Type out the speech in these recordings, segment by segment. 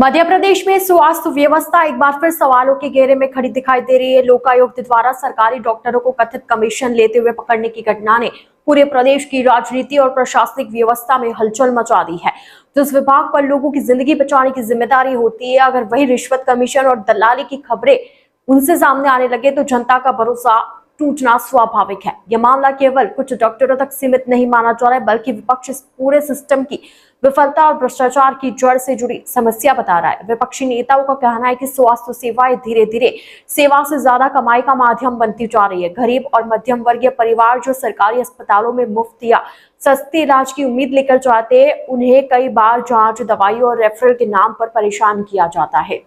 मध्य प्रदेश में स्वास्थ्य व्यवस्था एक बार फिर सवालों के घेरे में खड़ी दिखाई दे रही है। लोकायुक्त द्वारा सरकारी डॉक्टरों को कथित कमीशन लेते हुए पकड़ने की घटना ने पूरे प्रदेश की राजनीति और प्रशासनिक व्यवस्था में हलचल मचा दी है। जिस विभाग पर लोगों की जिंदगी बचाने की जिम्मेदारी होती है, अगर वही रिश्वत, कमीशन और दलाली की खबरें उनसे सामने आने लगे तो जनता का भरोसा टूटना स्वाभाविक है। यह मामला केवल कुछ डॉक्टरों तक सीमित नहीं माना जा रहा है, बल्कि विपक्ष इस पूरे सिस्टम की विफलता और भ्रष्टाचार की जड़ से जुड़ी समस्या बता रहा है। विपक्षी नेताओं का कहना है कि स्वास्थ्य सेवाएं धीरे धीरे सेवा से ज्यादा कमाई का माध्यम बनती जा रही है। गरीब और मध्यम वर्गीय परिवार जो सरकारी अस्पतालों में मुफ्त या सस्ते इलाज की उम्मीद लेकर जाते हैं, उन्हें कई बार जांच, दवाई और रेफरल के नाम पर परेशान किया जाता है।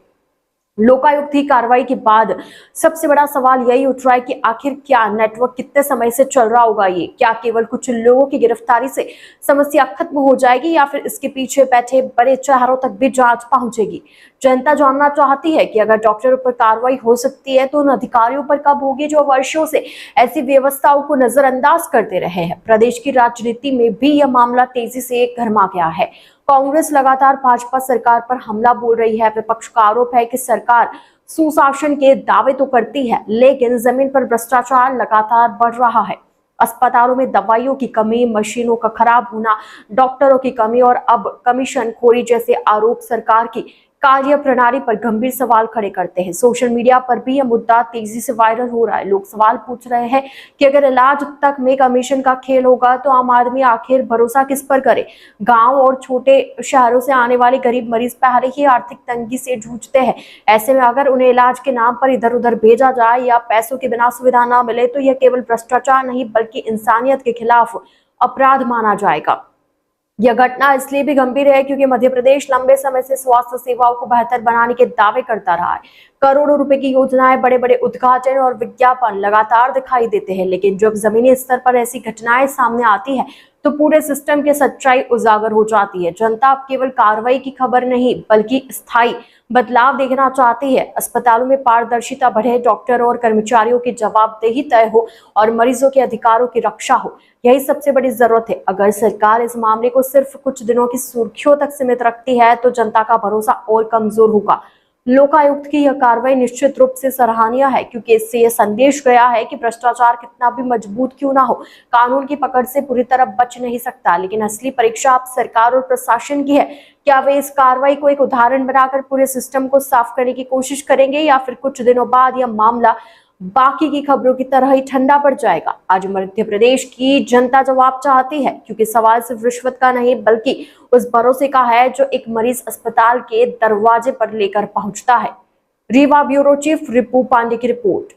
लोकायुक्त की कार्रवाई के बाद सबसे बड़ा सवाल यही उठ रहा है कि आखिर क्या नेटवर्क कितने समय से चल रहा होगा? ये क्या केवल कुछ लोगों की गिरफ्तारी से समस्या खत्म हो जाएगी या फिर इसके पीछे बैठे बड़े चेहरों तक भी जांच पहुंचेगी? जनता जानना चाहती है कि अगर डॉक्टरों पर कार्रवाई हो सकती है तो उन अधिकारियों पर कब होगी जो वर्षों से ऐसी व्यवस्थाओं को नजरअंदाज करते रहे हैं। प्रदेश की राजनीति में भी यह मामला तेजी से गरमा गया है। कांग्रेस लगातार भाजपा सरकार पर हमला बोल रही है। विपक्ष का आरोप है कि सरकार सुशासन के दावे तो करती है, लेकिन जमीन पर भ्रष्टाचार लगातार बढ़ रहा है। अस्पतालों में दवाइयों की कमी, मशीनों का खराब होना, डॉक्टरों की कमी और अब कमीशन खोरी जैसे आरोप सरकार की कार्य प्रणाली पर गंभीर सवाल खड़े करते हैं। सोशल मीडिया पर भी यह मुद्दा तेजी से वायरल हो रहा है। लोग सवाल पूछ रहे हैं कि अगर इलाज तक में कमीशन का खेल होगा तो आम आदमी आखिर भरोसा किस पर करे? गांव और छोटे शहरों से आने वाले गरीब मरीज पहले ही आर्थिक तंगी से जूझते हैं। ऐसे में अगर उन्हें इलाज के नाम पर इधर उधर भेजा जाए या पैसों के बिना सुविधा न मिले तो यह केवल भ्रष्टाचार नहीं बल्कि इंसानियत के खिलाफ अपराध माना जाएगा। यह घटना इसलिए भी गंभीर है क्योंकि मध्य प्रदेश लंबे समय से स्वास्थ्य सेवाओं को बेहतर बनाने के दावे करता रहा है। करोड़ों रुपए की योजनाएं, बड़े बड़े उद्घाटन और विज्ञापन लगातार दिखाई देते हैं, लेकिन जब जमीनी स्तर पर ऐसी घटनाएं सामने आती है तो पूरे सिस्टम की सच्चाई उजागर हो जाती है। जनता अब केवल कार्रवाई की खबर नहीं बल्कि स्थायी बदलाव देखना चाहती है। अस्पतालों में पारदर्शिता बढ़े, डॉक्टरों और कर्मचारियों की जवाबदेही तय हो और मरीजों के अधिकारों की रक्षा हो, यही सबसे बड़ी जरूरत है। अगर सरकार इस मामले को सिर्फ कुछ दिनों की सुर्खियों तक सीमित रखती है तो जनता का भरोसा और कमजोर होगा। लोकायुक्त की यह कार्रवाई निश्चित रूप से सराहनीय है क्योंकि इससे यह संदेश गया है कि भ्रष्टाचार कितना भी मजबूत क्यों ना हो, कानून की पकड़ से पूरी तरह बच नहीं सकता। लेकिन असली परीक्षा अब सरकार और प्रशासन की है। क्या वे इस कार्रवाई को एक उदाहरण बनाकर पूरे सिस्टम को साफ करने की कोशिश करेंगे या फिर कुछ दिनों बाद यह मामला बाकी की खबरों की तरह ही ठंडा पड़ जाएगा? आज मध्य प्रदेश की जनता जवाब चाहती है क्योंकि सवाल सिर्फ रिश्वत का नहीं बल्कि उस भरोसे का है जो एक मरीज अस्पताल के दरवाजे पर लेकर पहुंचता है। रीवा ब्यूरो चीफ रिपू पांडे की रिपोर्ट।